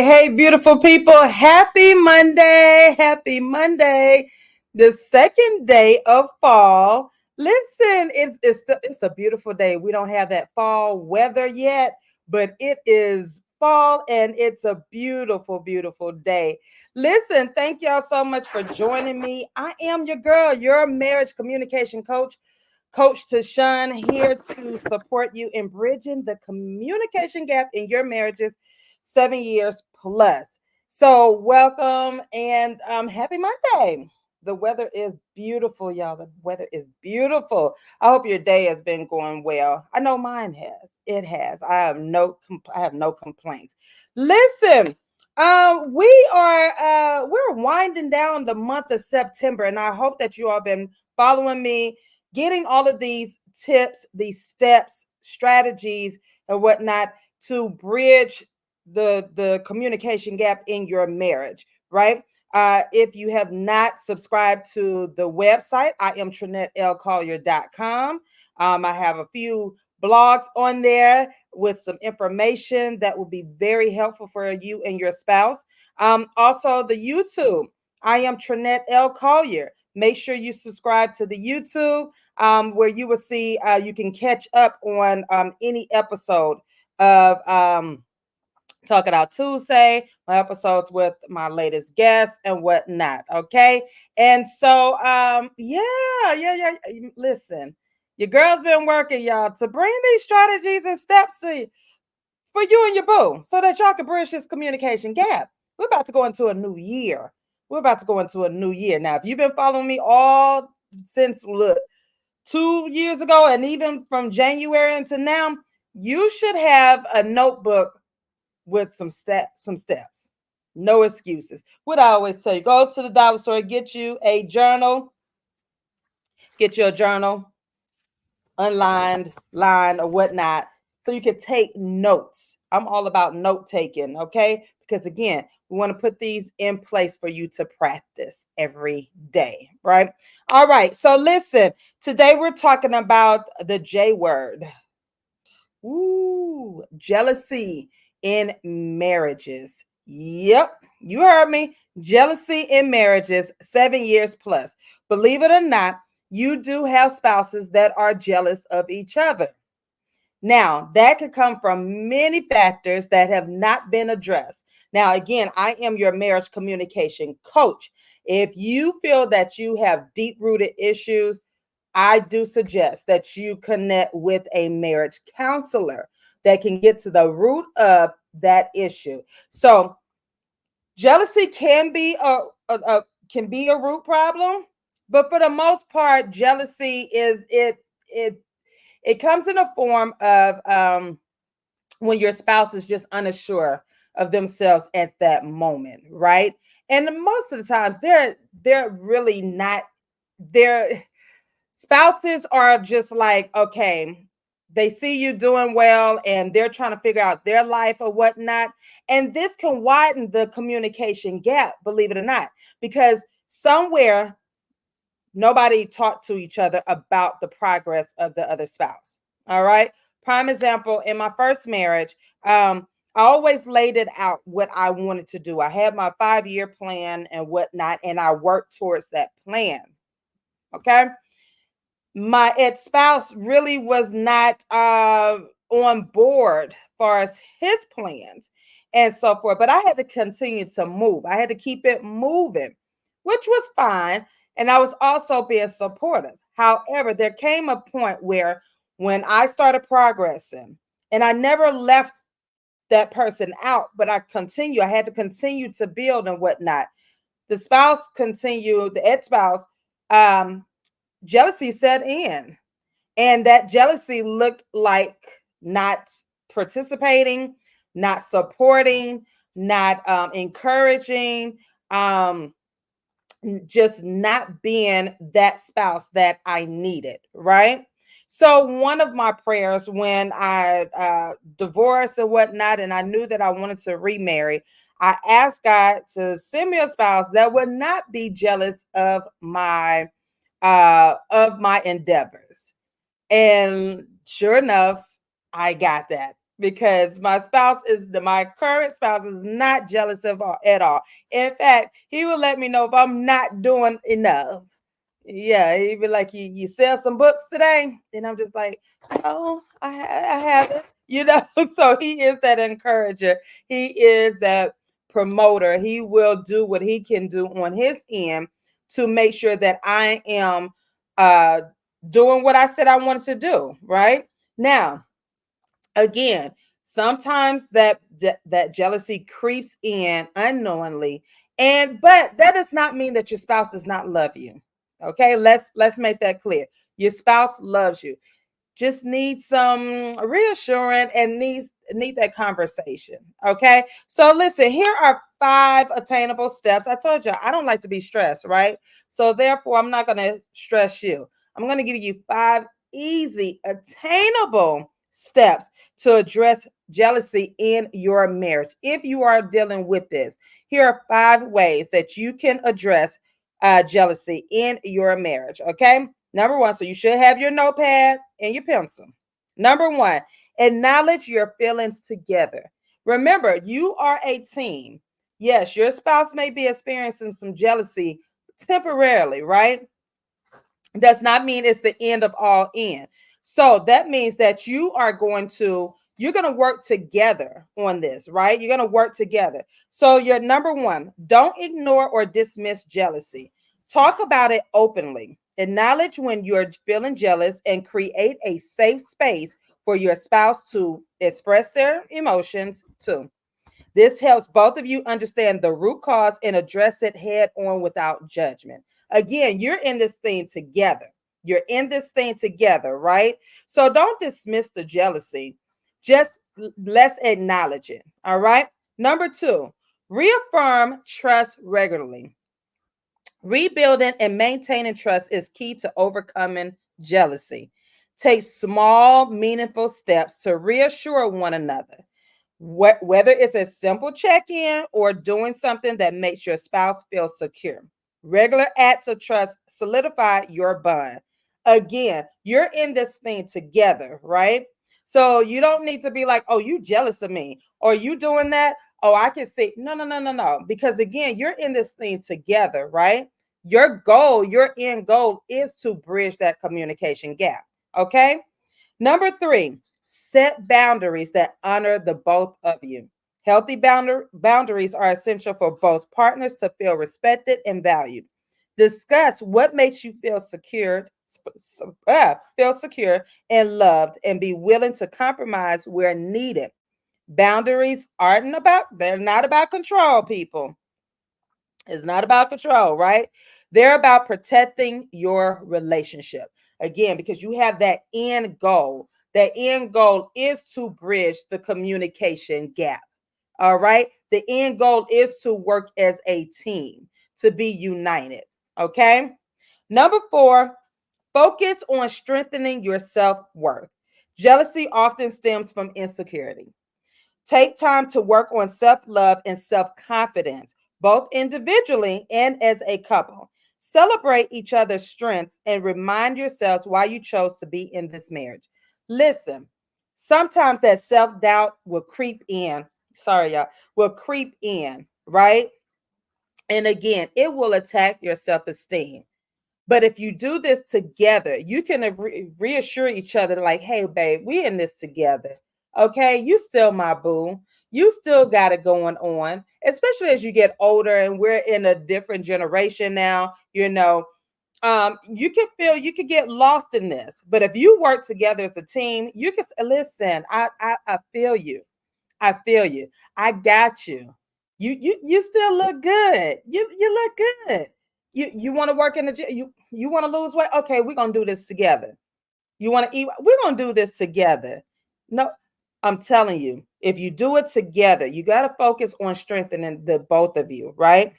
Hey, beautiful people. Happy Monday. Happy Monday. The second day of fall. Listen, it's a beautiful day. We don't have that fall weather yet, but it is fall and it's a beautiful, beautiful day. Listen, thank y'all so much for joining me. I am your girl, your marriage communication coach. Coach TaShon, here to support you in bridging the communication gap in your marriages 7 years plus. So, welcome and happy Monday. The weather is beautiful, y'all. The weather is beautiful. I hope your day has been going well. I know mine has. It has. I have no complaints. Listen, we're winding down the month of September, and I hope that you all been following me, getting all of these tips, these steps, strategies, and whatnot to bridge the communication gap in your marriage, right? If you have not subscribed to the website, I am TrinetteLCollier.com. I have a few blogs on there with some information that will be very helpful for you and your spouse. Also, the YouTube. I am Trinette L. Collier. Make sure you subscribe to the YouTube where you will see you can catch up on any episode of Talking Out Tuesday, my episodes with my latest guests and whatnot. Okay. And so, yeah. Listen, your girl's been working, y'all, to bring these strategies and steps to for you and your boo so that y'all can bridge this communication gap. We're about to go into a new year. We're about to go into a new year. Now, if you've been following me all since 2 years ago and even from January into now, you should have a notebook with some steps. No excuses. What I always tell you, go to the dollar store, get you a journal, get your journal, unlined, line, or whatnot, so you can take notes. I'm all about note taking, okay? Because again, we want to put these in place for you to practice every day, right? All right, so listen, today we're talking about the J word. Ooh, jealousy in marriages. Yep, you heard me. Jealousy in marriages, 7 years plus. Believe it or not, you do have spouses that are jealous of each other. Now, that could come from many factors that have not been addressed. Now, again, I am your marriage communication coach. If you feel that you have deep rooted issues, I do suggest that you connect with a marriage counselor that can get to the root of that issue. So, jealousy can be a root problem, but for the most part, jealousy is it comes in a form of when your spouse is just unsure of themselves at that moment, right? And most of the times they're really not, their spouses are just like, okay, they see you doing well and they're trying to figure out their life or whatnot. And this can widen the communication gap, believe it or not, because somewhere nobody talked to each other about the progress of the other spouse. All right. Prime example, in my first marriage, I always laid it out what I wanted to do. I had my 5-year plan and whatnot, and I worked towards that plan. Okay. My ex-spouse really was not on board as far as his plans and so forth, but I had to continue to move. I had to keep it moving, which was fine. And I was also being supportive. However, there came a point where when I started progressing, and I never left that person out, but I had to continue to build and whatnot. The ex-spouse, jealousy set in. And that jealousy looked like not participating, not supporting, not encouraging, just not being that spouse that I needed, right? So one of my prayers when I divorced and whatnot, and I knew that I wanted to remarry, I asked God to send me a spouse that would not be jealous of my endeavors. And sure enough, I got that. because my current spouse is not jealous of at all. In fact, he will let me know if I'm not doing enough. Yeah, he'd be like, you sell some books today? And I'm just like, oh, I haven't. So he is that encourager. He is that promoter. He will do what he can do on his end to make sure that I am uh, doing what I said I wanted to do. Right now, again, sometimes that jealousy creeps in unknowingly, but that does not mean that your spouse does not love you. Okay, let's make that clear. Your spouse loves you, just need some reassurance and need that conversation. Okay, so listen, here are 5 attainable steps. I told you I don't like to be stressed, right? So therefore I'm not going to stress you. I'm going to give you 5 easy attainable steps to address jealousy in your marriage. If you are dealing with this, here are 5 ways that you can address jealousy in your marriage. Okay, number 1, so you should have your notepad and your pencil. Number 1, acknowledge your feelings together. Remember, you are a team. Yes, your spouse may be experiencing some jealousy temporarily, right? Does not mean it's the end of all end. So that means that you're going to work together on this, right? You're going to work together. So your number 1, don't ignore or dismiss jealousy. Talk about it openly. Acknowledge when you're feeling jealous and create a safe space for your spouse to express their emotions too. This helps both of you understand the root cause and address it head on without judgment. Again, you're in this thing together. You're in this thing together, right? So don't dismiss the jealousy. Just let's acknowledge it. All right. Number 2, reaffirm trust regularly. Rebuilding and maintaining trust is key to overcoming jealousy. Take small, meaningful steps to reassure one another. Whether it's a simple check-in or doing something that makes your spouse feel secure. Regular acts of trust solidify your bond. Again, you're in this thing together, right? So you don't need to be like, oh, you jealous of me, or you doing that. Oh, I can see. No, no, no, no, no. Because again, you're in this thing together, right? Your end goal is to bridge that communication gap. Okay. Number 3, set boundaries that honor the both of you. Healthy boundaries are essential for both partners to feel respected and valued. Discuss what makes you feel secure and loved, and be willing to compromise where needed. Boundaries they're not about control, people. It's not about control, right? They're about protecting your relationship. Again, because you have that end goal. That end goal is to bridge the communication gap. All right. The end goal is to work as a team, to be united. Okay. Number 4, focus on strengthening your self worth. Jealousy often stems from insecurity. Take time to work on self love and self confidence, both individually and as a couple. Celebrate each other's strengths and remind yourselves why you chose to be in this marriage. Listen, sometimes that self doubt will creep in. Sorry, y'all, will creep in, right? And again, it will attack your self esteem. But if you do this together, you can reassure each other, like, hey, babe, we in this together. Okay, you still my boo. You still got it going on, especially as you get older and we're in a different generation now. You can get lost in this. But if you work together as a team, you can listen. I feel you. I feel you. I got you. You still look good. You look good. You want to work in the gym. You want to lose weight. Okay, we're gonna do this together. You want to eat. We're gonna do this together. No, I'm telling you, if you do it together, you got to focus on strengthening the both of you, right?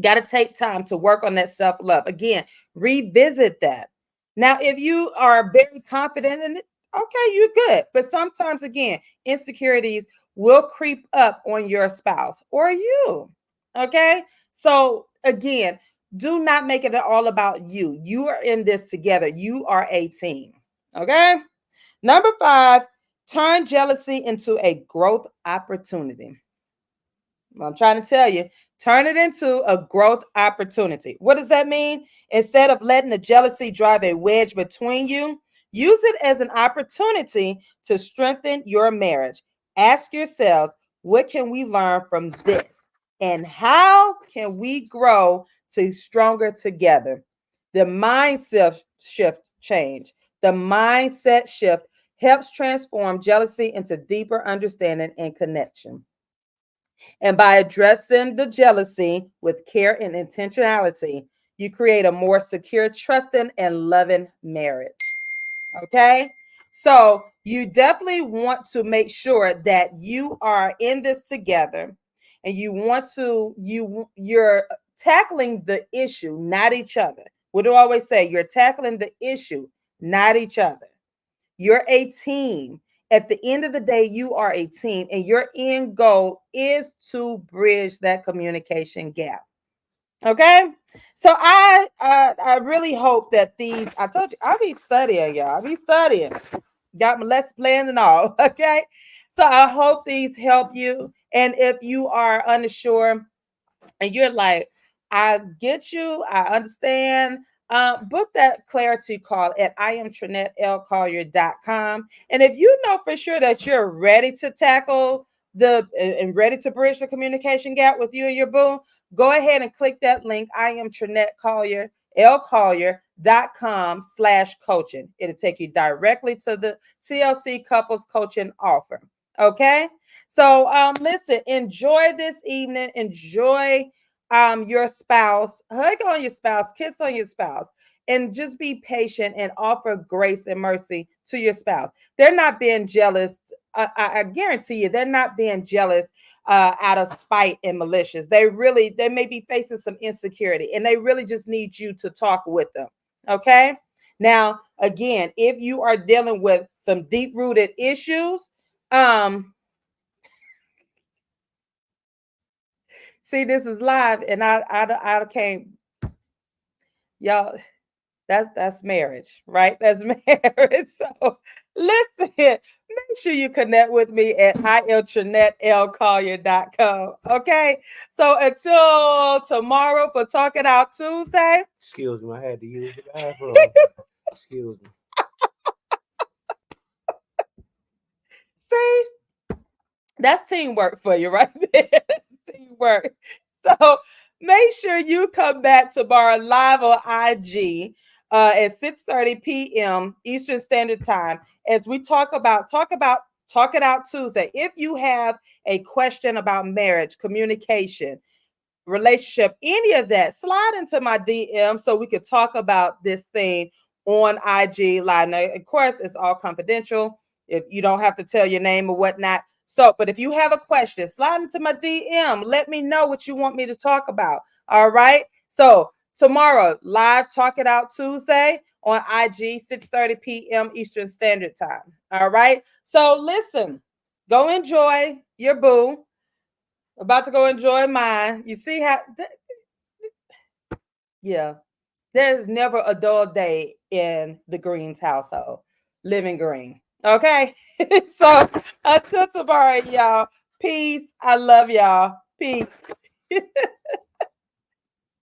Got to take time to work on that self love. Again, revisit that. Now, if you are very confident in it, okay, you're good. But sometimes, again, insecurities will creep up on your spouse or you. Okay. So, again, do not make it all about you. You are in this together. You are a team. Okay. Number 5, Turn jealousy into a growth opportunity. I'm trying to tell you, turn it into a growth opportunity. What does that mean? Instead of letting the jealousy drive a wedge between you, use it as an opportunity to strengthen your marriage. Ask yourselves, what can we learn from this? And how can we grow to stronger together? The mindset shift change. The mindset shift helps transform jealousy into deeper understanding and connection. And by addressing the jealousy with care and intentionality, you create a more secure, trusting, and loving marriage. Okay. So you definitely want to make sure that you are in this together, and you want to, you're tackling the issue, not each other. What do I always say? You're tackling the issue, not each other. You're a team. At the end of the day, you are a team, and your end goal is to bridge that communication gap. Okay, so I really hope that these, I told you I'll be studying, y'all. I'll be studying. Got my lesson plans and all. Okay, so I hope these help you. And if you are unsure and you're like, I get you, I understand. Book that clarity call at iamtrinettellcollier.com. And if you know for sure that you're ready to tackle the and ready to bridge the communication gap with you and your boo, go ahead and click that link. I am Trinette Collier, lcollier.com/coaching. It'll take you directly to the TLC couples coaching offer. Okay. So listen, enjoy this evening. Enjoy your spouse, hug on your spouse, kiss on your spouse, and just be patient and offer grace and mercy to your spouse. They're not being jealous. I guarantee you, they're not being jealous out of spite and malicious. They may be facing some insecurity, and they really just need you to talk with them. Okay. Now, again, if you are dealing with some deep rooted issues, see, this is live, and I can't, y'all. That's marriage, right? That's marriage. So listen, make sure you connect with me at iamtrinettellcollier.com. Okay. So until tomorrow for Talking Out Tuesday. Excuse me, I had to use the bathroom. Excuse me. See, that's teamwork for you right there. Teamwork. So make sure you come back tomorrow live on IG at 6:30 p.m. Eastern Standard Time as we talk it out Tuesday. If you have a question about marriage, communication, relationship, any of that, slide into my DM so we could talk about this thing on IG Live. Now, of course, it's all confidential. If you don't have to tell your name or whatnot. So, but if you have a question, slide into my DM. Let me know what you want me to talk about. All right. So tomorrow, live Talk It Out Tuesday on IG, 6:30 p.m. Eastern Standard Time. All right. So listen, go enjoy your boo. About to go enjoy mine. You see how, yeah, there's never a dull day in the Greens household. Living green. Okay. So until tomorrow, y'all. Peace. I love y'all. Peace.